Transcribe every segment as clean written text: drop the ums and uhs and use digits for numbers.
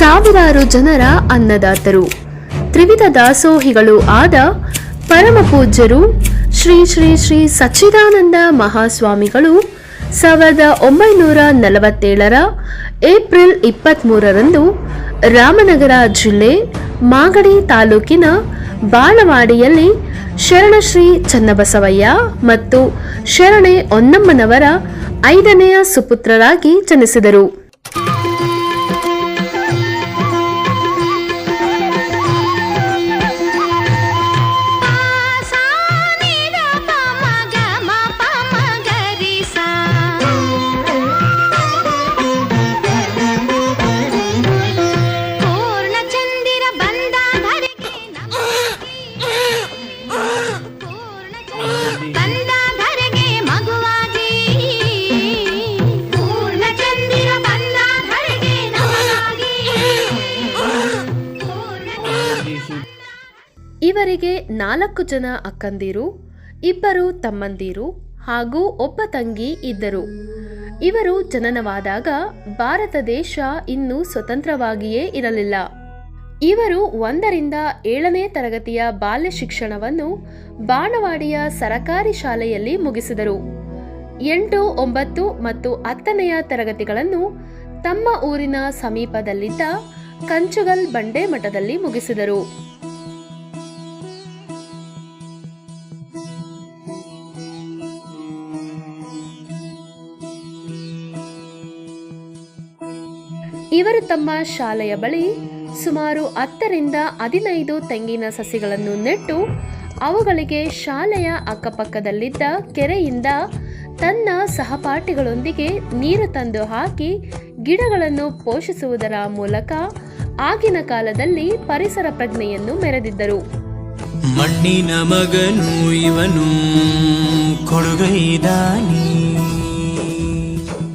ಸಾವಿರಾರು ಜನರ ಅನ್ನದಾತರು, ತ್ರಿವಿಧ ದಾಸೋಹಿಗಳು ಆದ ಪರಮ ಪೂಜ್ಯರು ಶ್ರೀ ಶ್ರೀ ಶ್ರೀ ಸಚ್ಚಿದಾನಂದ ಮಹಾಸ್ವಾಮಿಗಳು 1947 ಏಪ್ರಿಲ್ 23ರಂದು ರಾಮನಗರ ಜಿಲ್ಲೆ ಮಾಗಡಿ ತಾಲೂಕಿನ ಬಾಳವಾಡಿಯಲ್ಲಿ ಶರಣಶ್ರೀ ಚನ್ನಬಸವಯ್ಯ ಮತ್ತು ಶರಣೆ ಹೊನ್ನಮ್ಮನವರ 5ನೆಯ ಸುಪುತ್ರರಾಗಿ ಜನಿಸಿದರು. ಇವರಿಗೆ 4 ಜನ ಅಕ್ಕಂದಿರು, 2 ತಮ್ಮಂದಿರು ಹಾಗೂ ಒಬ್ಬ ತಂಗಿ ಇದ್ದರು. ಇವರು ಜನನವಾದಾಗ ಭಾರತ ದೇಶ ಇನ್ನೂ ಸ್ವತಂತ್ರವಾಗಿಯೇ ಇರಲಿಲ್ಲ. ಇವರು 1ರಿಂದ 7ನೇ ತರಗತಿಯ ಬಾಲ್ಯ ಶಿಕ್ಷಣವನ್ನು ಬಾಣವಾಡಿಯ ಸರಕಾರಿ ಶಾಲೆಯಲ್ಲಿ ಮುಗಿಸಿದರು. 8, 9 ಮತ್ತು 10ನೆಯ ತರಗತಿಗಳನ್ನು ತಮ್ಮ ಊರಿನ ಸಮೀಪದಲ್ಲಿದ್ದ ಕಂಚುಗಲ್ ಬಂಡೆ ಮಠದಲ್ಲಿ ಮುಗಿಸಿದರು. ಇವರು ತಮ್ಮ ಶಾಲೆಯ ಬಳಿ ಸುಮಾರು 10ರಿಂದ 15 ತೆಂಗಿನ ಸಸಿಗಳನ್ನು ನೆಟ್ಟು ಅವುಗಳಿಗೆ ಶಾಲೆಯ ಅಕ್ಕಪಕ್ಕದಲ್ಲಿದ್ದ ಕೆರೆಯಿಂದ ತನ್ನ ಸಹಪಾಠಿಗಳೊಂದಿಗೆ ನೀರು ತಂದು ಹಾಕಿ ಗಿಡಗಳನ್ನು ಪೋಷಿಸುವುದರ ಮೂಲಕ ಆಗಿನ ಕಾಲದಲ್ಲಿ ಪರಿಸರ ಪ್ರಜ್ಞೆಯನ್ನು ಮೆರೆದಿದ್ದರು. ಮಣ್ಣಿನ ಮಗನು ಇವನು ಕೊಡುಗೈದಾನಿ,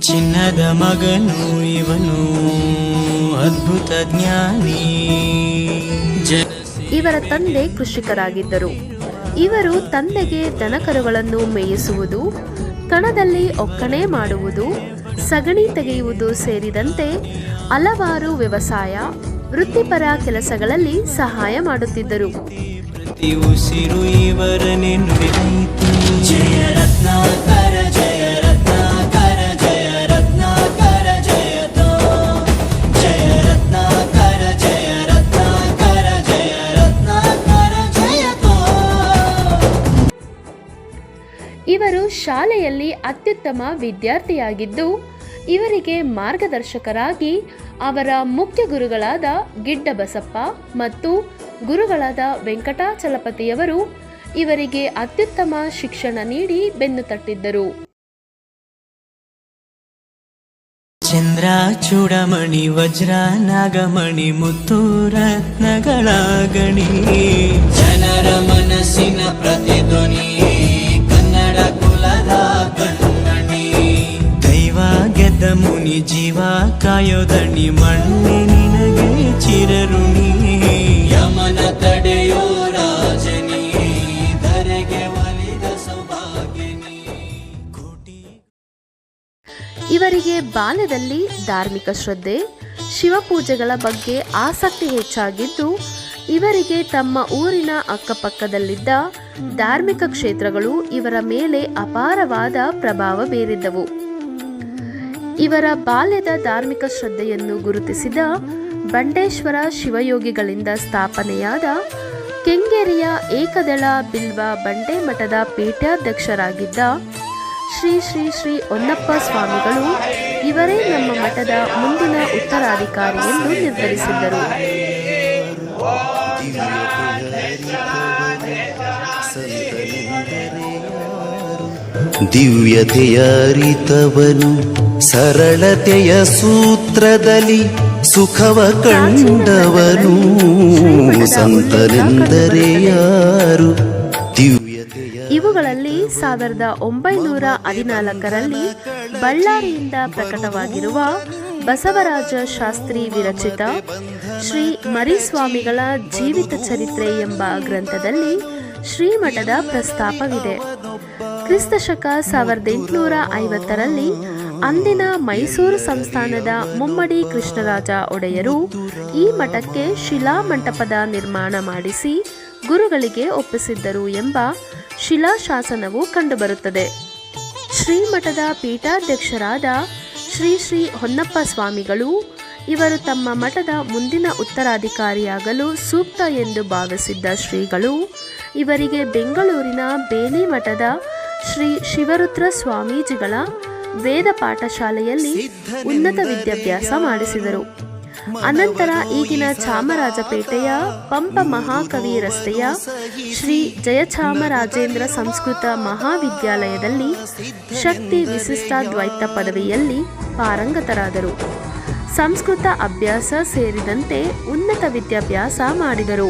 ಚಿನ್ನದ ಮಗನು ಇವನು ಅದ್ಭುತ ಜ್ಞಾನಿ. ಇವರ ತಂದೆ ಕೃಷಿಕರಾಗಿದ್ದರು. ಇವರು ತಂದೆಗೆ ದನಕರುಗಳನ್ನು ಮೇಯಿಸುವುದು, ಕಣದಲ್ಲಿ ಒಕ್ಕಣೆ ಮಾಡುವುದು, ಸಗಣಿ ತೆಗೆಯುವುದು ಸೇರಿದಂತೆ ಹಲವಾರು ವ್ಯವಸಾಯ ವೃತ್ತಿಪರ ಕೆಲಸಗಳಲ್ಲಿ ಸಹಾಯ ಮಾಡುತ್ತಿದ್ದರು. ಪ್ರತಿ ಉಸಿರು ಇವರನೆ ನುಡಿದೈತಿ. ಜಯ ರತ್ನಾಕರ ಜಯ ರತ್ನಾಕರ ಜಯ ರತ್ನಾಕರ ಜಯತೋ, ಜಯ ರತ್ನಾಕರ ಜಯ ರತ್ನಾಕರ ಜಯ ರತ್ನಾಕರ ಜಯತೋ. ಇವರು ಶಾಲೆಯಲ್ಲಿ ಅತ್ಯುತ್ತಮ ವಿದ್ಯಾರ್ಥಿಯಾಗಿದ್ದು, ಇವರಿಗೆ ಮಾರ್ಗದರ್ಶಕರಾಗಿ ಅವರ ಮುಖ್ಯ ಗುರುಗಳಾದ ಗಿಡ್ಡ ಬಸಪ್ಪ ಮತ್ತು ಗುರುಗಳಾದ ವೆಂಕಟಾಚಲಪತಿಯವರು ಇವರಿಗೆ ಅತ್ಯುತ್ತಮ ಶಿಕ್ಷಣ ನೀಡಿ ಬೆನ್ನು ತಟ್ಟಿದ್ದರು. ಚಂದ್ರ ಚೂಡಮಣಿ ವಜ್ರ ನಾಗಮಣಿ ಮುತ್ತು ರತ್ನಗಳ ಗಣಿ, ಜನರ ಮನಸ್ಸಿನ ಪ್ರತಿಧ್ವನಿ ಕನ್ನಡ ಕುಲದ ಕಣ್ಣಣಿ. ದೈವ ಗೆದ್ದ ಮುನಿ ಜೀವ ಕಾಯೋದಣಿ, ಮಣ್ಣೆ ನಿನಗೆ ಚಿರಋಣಿ. ಯಮನ ತಡೆಯೋ ರಾಜನಿ, ಧರೆಗೆ ಒಲಿದ ಸೌಭಾಗ್ಯನಿ. ಇವರಿಗೆ ಬಾಲ್ಯದಲ್ಲಿ ಧಾರ್ಮಿಕ ಶ್ರದ್ಧೆ, ಶಿವಪೂಜೆಗಳ ಬಗ್ಗೆ ಆಸಕ್ತಿ ಹೆಚ್ಚಾಗಿದ್ದು, ಇವರಿಗೆ ತಮ್ಮ ಊರಿನ ಅಕ್ಕಪಕ್ಕದಲ್ಲಿದ್ದ ಧಾರ್ಮಿಕ ಕ್ಷೇತ್ರಗಳು ಇವರ ಮೇಲೆ ಅಪಾರವಾದ ಪ್ರಭಾವ ಬೀರಿದ್ದವು. ಇವರ ಬಾಲ್ಯದ ಧಾರ್ಮಿಕ ಶ್ರದ್ಧೆಯನ್ನು ಗುರುತಿಸಿದ ಬಂಡೇಶ್ವರ ಶಿವಯೋಗಿಗಳಿಂದ ಸ್ಥಾಪನೆಯಾದ ಕೆಂಗೇರಿಯ ಏಕದಳ ಬಿಲ್ವ ಬಂಡೆ ಮಠದ ಪೀಠಾಧ್ಯಕ್ಷರಾಗಿದ್ದ ಶ್ರೀ ಶ್ರೀ ಶ್ರೀ ಹೊನ್ನಪ್ಪ ಸ್ವಾಮಿಗಳು ಇವರೇ ನಮ್ಮ ಮಠದ ಮುಂದಿನ ಉತ್ತರಾಧಿಕಾರಿ ಎಂದು ನಿರ್ಧರಿಸಿದ್ದರು. ದಿವ್ಯತೆಯ ಅರಿತವನು ಸರಳತೆಯ ಸೂತ್ರದಲ್ಲಿ ಸುಖವ ಕಂಡವನು, ಸಂತನೆಂದರೆ ಯಾರು? ಇವುಗಳಲ್ಲಿ 1914ರಲ್ಲಿ ಬಳ್ಳಾರಿಯಿಂದ ಪ್ರಕಟವಾಗಿರುವ ಬಸವರಾಜ ಶಾಸ್ತ್ರಿ ವಿರಚಿತ ಶ್ರೀ ಮರಿಸ್ವಾಮಿಗಳ ಜೀವಿತ ಚರಿತ್ರೆ ಎಂಬ ಗ್ರಂಥದಲ್ಲಿ ಶ್ರೀಮಠದ ಪ್ರಸ್ತಾಪವಿದೆ. ಕ್ರಿಸ್ತಶಕ 1850ರಲ್ಲಿ ಅಂದಿನ ಮೈಸೂರು ಸಂಸ್ಥಾನದ ಮುಮ್ಮಡಿ ಕೃಷ್ಣರಾಜ ಒಡೆಯರು ಈ ಮಠಕ್ಕೆ ಶಿಲಾಮಂಟಪದ ನಿರ್ಮಾಣ ಮಾಡಿಸಿ ಗುರುಗಳಿಗೆ ಒಪ್ಪಿಸಿದ್ದರು ಎಂಬ ಶಿಲಾಶಾಸನವು ಕಂಡುಬರುತ್ತದೆ. ಶ್ರೀಮಠದ ಪೀಠಾಧ್ಯಕ್ಷರಾದ ಶ್ರೀ ಶ್ರೀ ಹೊನ್ನಪ್ಪ ಸ್ವಾಮಿಗಳು ಇವರು ತಮ್ಮ ಮಠದ ಮುಂದಿನ ಉತ್ತರಾಧಿಕಾರಿಯಾಗಲು ಸೂಕ್ತ ಎಂದು ಭಾವಿಸಿದ್ದ ಶ್ರೀಗಳು ಇವರಿಗೆ ಬೆಂಗಳೂರಿನ ಬೇಲಿ ಮಠದ ಶ್ರೀ ಶಿವರುದ್ರ ಸ್ವಾಮೀಜಿಗಳ ವೇದ ಪಾಠಶಾಲೆಯಲ್ಲಿ ಉನ್ನತ ವಿದ್ಯಾಭ್ಯಾಸ ಮಾಡಿಸಿದರು. ಅನಂತರ ಈಗಿನ ಚಾಮರಾಜಪೇಟೆಯ ಪಂಪ ಮಹಾಕವಿ ರಸ್ತೆಯ ಶ್ರೀ ಜಯಚಾಮರಾಜೇಂದ್ರ ಸಂಸ್ಕೃತ ಮಹಾವಿದ್ಯಾಲಯದಲ್ಲಿ ಶಕ್ತಿ ವಿಶಿಷ್ಟಾದ್ವೈತ ಪದವಿಯಲ್ಲಿ ಪಾರಂಗತರಾದರು. ಸಂಸ್ಕೃತ ಅಭ್ಯಾಸ ಸೇರಿದಂತೆ ಉನ್ನತ ವಿದ್ಯಾಭ್ಯಾಸ ಮಾಡಿದರು.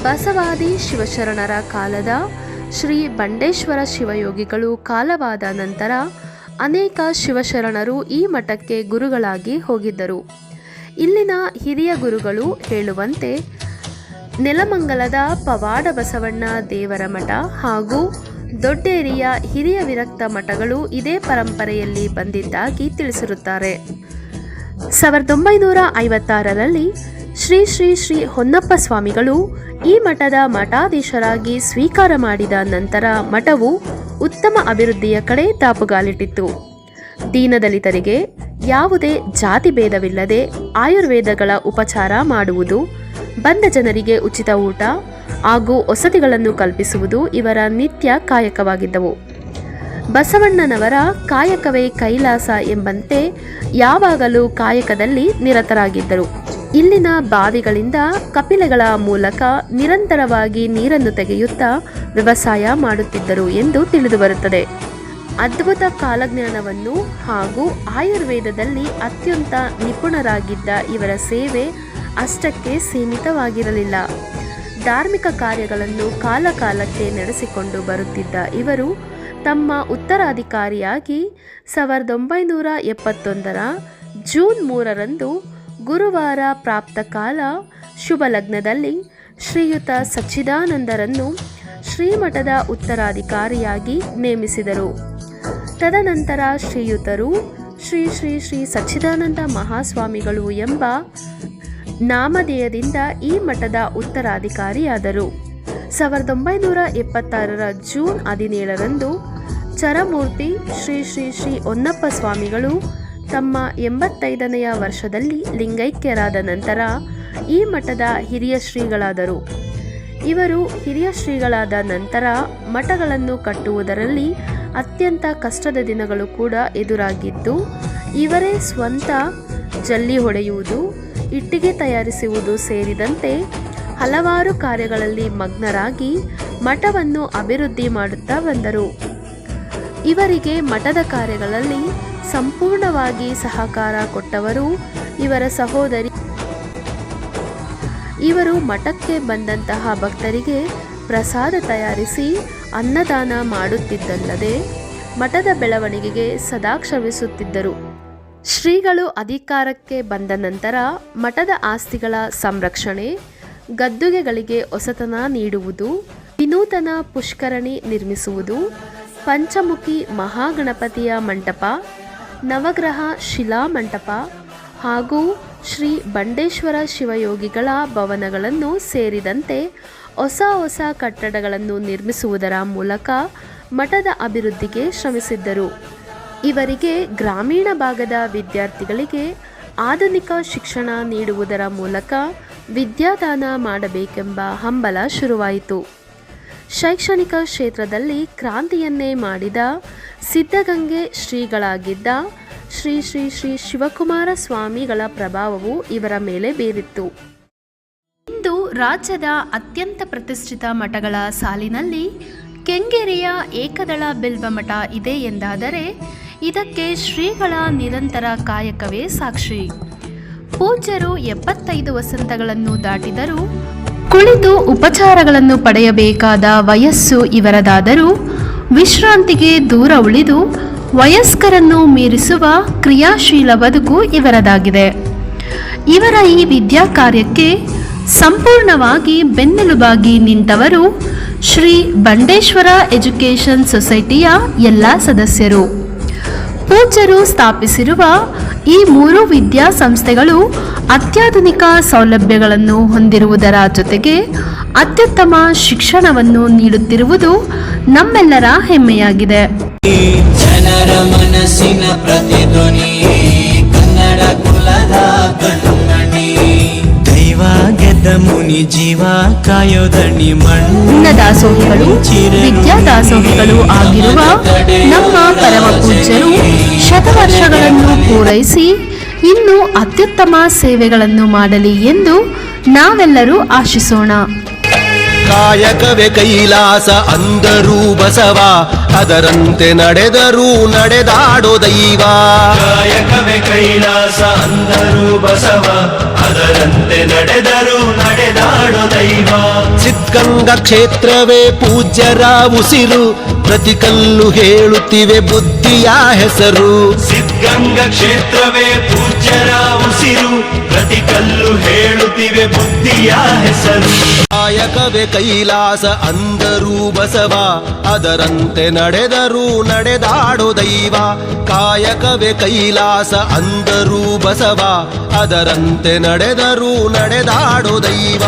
ಬಸವಾದಿ ಶಿವಶರಣರ ಕಾಲದ ಶ್ರೀ ಬಂಡೇಶ್ವರ ಶಿವಯೋಗಿಗಳು ಕಾಲವಾದ ನಂತರ ಅನೇಕ ಶಿವಶರಣರು ಈ ಮಠಕ್ಕೆ ಗುರುಗಳಾಗಿ ಹೋಗಿದ್ದರು. ಇಲ್ಲಿನ ಹಿರಿಯ ಗುರುಗಳು ಹೇಳುವಂತೆ ನೆಲಮಂಗಲದ ಪವಾಡ ಬಸವಣ್ಣ ದೇವರ ಮಠ ಹಾಗೂ ದೊಡ್ಡೇರಿಯ ಹಿರಿಯ ವಿರಕ್ತ ಮಠಗಳು ಇದೇ ಪರಂಪರೆಯಲ್ಲಿ ಬಂದಿದ್ದಾಗಿ ತಿಳಿಸಿರುತ್ತಾರೆ. 1956ರಲ್ಲಿ ಶ್ರೀ ಶ್ರೀ ಶ್ರೀ ಹೊನ್ನಪ್ಪ ಸ್ವಾಮಿಗಳು ಈ ಮಠದ ಮಠಾಧೀಶರಾಗಿ ಸ್ವೀಕಾರ ಮಾಡಿದ ನಂತರ ಮಠವು ಉತ್ತಮ ಅಭಿವೃದ್ಧಿಯ ಕಡೆ ದಾಪುಗಾಲಿಟ್ಟಿತ್ತು. ದೀನದಲಿತರಿಗೆ ಯಾವುದೇ ಜಾತಿ ಭೇದವಿಲ್ಲದೆ ಆಯುರ್ವೇದಗಳ ಉಪಚಾರ ಮಾಡುವುದು, ಬಂದ ಜನರಿಗೆ ಉಚಿತ ಊಟ ಹಾಗೂ ವಸತಿಗಳನ್ನು ಕಲ್ಪಿಸುವುದು ಇವರ ನಿತ್ಯ ಕಾಯಕವಾಗಿದ್ದವು. ಬಸವಣ್ಣನವರ ಕಾಯಕವೇ ಕೈಲಾಸ ಎಂಬಂತೆ ಯಾವಾಗಲೂ ಕಾಯಕದಲ್ಲಿ ನಿರತರಾಗಿದ್ದರು. ಇಲ್ಲಿನ ಬಾವಿಗಳಿಂದ ಕಪಿಲೆಗಳ ಮೂಲಕ ನಿರಂತರವಾಗಿ ನೀರನ್ನು ತೆಗೆಯುತ್ತಾ ವ್ಯವಸಾಯ ಮಾಡುತ್ತಿದ್ದರು ಎಂದು ತಿಳಿದುಬರುತ್ತದೆ. ಅದ್ಭುತ ಕಾಲಜ್ಞಾನವನ್ನು ಹಾಗೂ ಆಯುರ್ವೇದದಲ್ಲಿ ಅತ್ಯಂತ ನಿಪುಣರಾಗಿದ್ದ ಇವರ ಸೇವೆ ಅಷ್ಟಕ್ಕೆ ಸೀಮಿತವಾಗಿರಲಿಲ್ಲ. ಧಾರ್ಮಿಕ ಕಾರ್ಯಗಳನ್ನು ಕಾಲಕಾಲಕ್ಕೆ ನಡೆಸಿಕೊಂಡು ಬರುತ್ತಿದ್ದ ಇವರು ತಮ್ಮ ಉತ್ತರಾಧಿಕಾರಿಯಾಗಿ 1971ರ ಜೂನ್ 3ರಂದು ಗುರುವಾರ ಪ್ರಾಪ್ತ ಕಾಲ ಶುಭ ಲಗ್ನದಲ್ಲಿ ಶ್ರೀಯುತ ಸಚ್ಚಿದಾನಂದರನ್ನು ಶ್ರೀಮಠದ ಉತ್ತರಾಧಿಕಾರಿಯಾಗಿ ನೇಮಿಸಿದರು. ತದನಂತರ ಶ್ರೀಯುತರು ಶ್ರೀ ಶ್ರೀ ಶ್ರೀ ಸಚ್ಚಿದಾನಂದ ಮಹಾಸ್ವಾಮಿಗಳು ಎಂಬ ನಾಮಧೇಯದಿಂದ ಈ ಮಠದ ಉತ್ತರಾಧಿಕಾರಿಯಾದರು. 1976ರ ಜೂನ್ 17ರಂದು ಚರಮೂರ್ತಿ ಶ್ರೀ ಶ್ರೀ ಶ್ರೀ ಹೊನ್ನಪ್ಪ ಸ್ವಾಮಿಗಳು ತಮ್ಮ 85ನೆಯ ವರ್ಷದಲ್ಲಿ ಲಿಂಗೈಕ್ಯರಾದ ನಂತರ ಈ ಮಠದ ಹಿರಿಯ ಶ್ರೀಗಳಾದರು. ಇವರು ಹಿರಿಯ ಶ್ರೀಗಳಾದ ನಂತರ ಮಠಗಳನ್ನು ಕಟ್ಟುವುದರಲ್ಲಿ ಅತ್ಯಂತ ಕಷ್ಟದ ದಿನಗಳು ಕೂಡ ಎದುರಾಗಿದ್ದು, ಇವರೇ ಸ್ವಂತ ಜಲ್ಲಿ ಹೊಡೆಯುವುದು, ಇಟ್ಟಿಗೆ ತಯಾರಿಸುವುದು ಸೇರಿದಂತೆ ಹಲವಾರು ಕಾರ್ಯಗಳಲ್ಲಿ ಮಗ್ನರಾಗಿ ಮಠವನ್ನು ಅಭಿವೃದ್ಧಿ ಮಾಡುತ್ತಾ ಬಂದರು. ಇವರಿಗೆ ಮಠದ ಕಾರ್ಯಗಳಲ್ಲಿ ಸಂಪೂರ್ಣವಾಗಿ ಸಹಕಾರ ಕೊಟ್ಟವರು ಇವರ ಸಹೋದರಿ. ಇವರು ಮಠಕ್ಕೆ ಬಂದಂತಹ ಭಕ್ತರಿಗೆ ಪ್ರಸಾದ ತಯಾರಿಸಿ ಅನ್ನದಾನ ಮಾಡುತ್ತಿದ್ದಲ್ಲದೆ ಮಠದ ಬೆಳವಣಿಗೆಗೆ ಸದಾ ಶ್ರಮಿಸುತ್ತಿದ್ದರು. ಶ್ರೀಗಳು ಅಧಿಕಾರಕ್ಕೆ ಬಂದ ನಂತರ ಮಠದ ಆಸ್ತಿಗಳ ಸಂರಕ್ಷಣೆ, ಗದ್ದುಗೆಗಳಿಗೆ ಹೊಸತನ ನೀಡುವುದು, ವಿನೂತನ ಪುಷ್ಕರಣಿ ನಿರ್ಮಿಸುವುದು, ಪಂಚಮುಖಿ ಮಹಾಗಣಪತಿಯ ಮಂಟಪ, ನವಗ್ರಹ ಶಿಲಾ ಮಂಟಪ ಹಾಗೂ ಶ್ರೀ ಬಂಡೇಶ್ವರ ಶಿವಯೋಗಿಗಳ ಭವನಗಳನ್ನು ಸೇರಿದಂತೆ ಹೊಸ ಕಟ್ಟಡಗಳನ್ನು ನಿರ್ಮಿಸುವುದರ ಮೂಲಕ ಮಠದ ಅಭಿವೃದ್ಧಿಗೆ ಶ್ರಮಿಸಿದ್ದರು. ಇವರಿಗೆ ಗ್ರಾಮೀಣ ಭಾಗದ ವಿದ್ಯಾರ್ಥಿಗಳಿಗೆ ಆಧುನಿಕ ಶಿಕ್ಷಣ ನೀಡುವುದರ ಮೂಲಕ ವಿದ್ಯಾದಾನ ಮಾಡಬೇಕೆಂಬ ಹಂಬಲ ಶುರುವಾಯಿತು. ಶೈಕ್ಷಣಿಕ ಕ್ಷೇತ್ರದಲ್ಲಿ ಕ್ರಾಂತಿಯನ್ನೇ ಮಾಡಿದ ಸಿದ್ಧಗಂಗೆ ಶ್ರೀಗಳಾಗಿದ್ದ ಶ್ರೀ ಶ್ರೀ ಶ್ರೀ ಶಿವಕುಮಾರ ಸ್ವಾಮಿಗಳ ಪ್ರಭಾವವು ಇವರ ಮೇಲೆ ಬೀರಿತ್ತು. ಇಂದು ರಾಜ್ಯದ ಅತ್ಯಂತ ಪ್ರತಿಷ್ಠಿತ ಮಠಗಳ ಸಾಲಿನಲ್ಲಿ ಕೆಂಗೇರಿಯ ಏಕದಳ ಬಿಲ್ವ ಮಠ ಇದೆ ಎಂದಾದರೆ ಇದಕ್ಕೆ ಶ್ರೀಗಳ ನಿರಂತರ ಕಾಯಕವೇ ಸಾಕ್ಷಿ. ಪೂಜ್ಯರು 75 ವಸಂತಗಳನ್ನು ದಾಟಿದರೂ ಕುಳಿತು ಉಪಚಾರಗಳನ್ನು ಪಡೆಯಬೇಕಾದ ವಯಸ್ಸು ಇವರದಾದರೂ ವಿಶ್ರಾಂತಿಗೆ ದೂರ ಉಳಿದು ವಯಸ್ಕರನ್ನು ಮೀರಿಸುವ ಕ್ರಿಯಾಶೀಲ ಬದುಕು ಇವರದಾಗಿದೆ. ಇವರ ಈ ವಿದ್ಯಾ ಕಾರ್ಯಕ್ಕೆ ಸಂಪೂರ್ಣವಾಗಿ ಬೆನ್ನೆಲುಬಾಗಿ ನಿಂತವರು ಶ್ರೀ ಬಂಡೇಶ್ವರ ಎಜುಕೇಷನ್ ಸೊಸೈಟಿಯ ಎಲ್ಲ ಸದಸ್ಯರು. ಪೂಜ್ಯರು ಸ್ಥಾಪಿಸಿರುವ ಈ 3 ವಿದ್ಯಾಸಂಸ್ಥೆಗಳು ಅತ್ಯಾಧುನಿಕ ಸೌಲಭ್ಯಗಳನ್ನು ಹೊಂದಿರುವುದರ ಜೊತೆಗೆ ಅತ್ಯುತ್ತಮ ಶಿಕ್ಷಣವನ್ನು ನೀಡುತ್ತಿರುವುದು ನಮ್ಮೆಲ್ಲರ ಹೆಮ್ಮೆಯಾಗಿದೆ. ಜನರ ಮನಸ್ಸಿನ ಪ್ರತಿಧ್ವನಿ ಕನ್ನಡ ಕುಲದ ಕಣ್ಮಣಿ. ದೈವ ಗೆದ್ದ ಮುನಿ ಜೀವ ಕಾಯೋದಣಿ ಅನ್ನದಾಸೋಹಿಗಳು ವಿದ್ಯಾದಾಸೋಹಿಗಳು ಆಗಿರುವ ನಮ್ಮ ಪರಮ ಪೂಜ್ಯರು ಶತವರ್ಷಗಳನ್ನು ಪೂರೈಸಿ ಇನ್ನೂ ಅತ್ಯುತ್ತಮ ಸೇವೆಗಳನ್ನು ಮಾಡಲಿ ಎಂದು ನಾವೆಲ್ಲರೂ ಆಶಿಸೋಣ. ಕಾಯಕವೇ ಕೈಲಾಸ ಅಂದರೂ ಬಸವ, ಅದರಂತೆ ನಡೆದರೂ ನಡೆದಾಡೋ ದೈವ. ಕಾಯಕವೇ ಕೈಲಾಸ ಅಂದರು ಬಸವ, ಅದರಂತೆ ನಡೆದರು ನಡೆದಾಡೋ ದೈವ. ಸಿದ್ಧಗಂಗಾ ಕ್ಷೇತ್ರವೇ ಪೂಜ್ಯರ ಉಸಿರು, ಪ್ರತಿ ಕಲ್ಲು ಹೇಳುತ್ತಿವೆ ಬುದ್ಧಿಯ ಹೆಸರು. ಸಿದ್ಧಗಂಗಾ ಕ್ಷೇತ್ರವೇ ಪೂಜ್ಯರ ಉಸಿರು, ಪ್ರತಿ ಕಲ್ಲು ಹೇಳುತ್ತಿವೆ ಬುದ್ಧಿಯ ಹೆಸರು. ಕಾಯಕವೇ ಕೈಲಾಸ ಅಂದರೂ ಬಸವ, ಅದರಂತೆ ನಡೆದರೂ ನಡೆದಾಡೋ ದೈವ. ಕಾಯಕವೇ ಕೈಲಾಸ ಅಂದರೂ ಬಸವ, ಅದರಂತೆ ನಡೆದರೂ ನಡೆದಾಡೋ ದೈವ.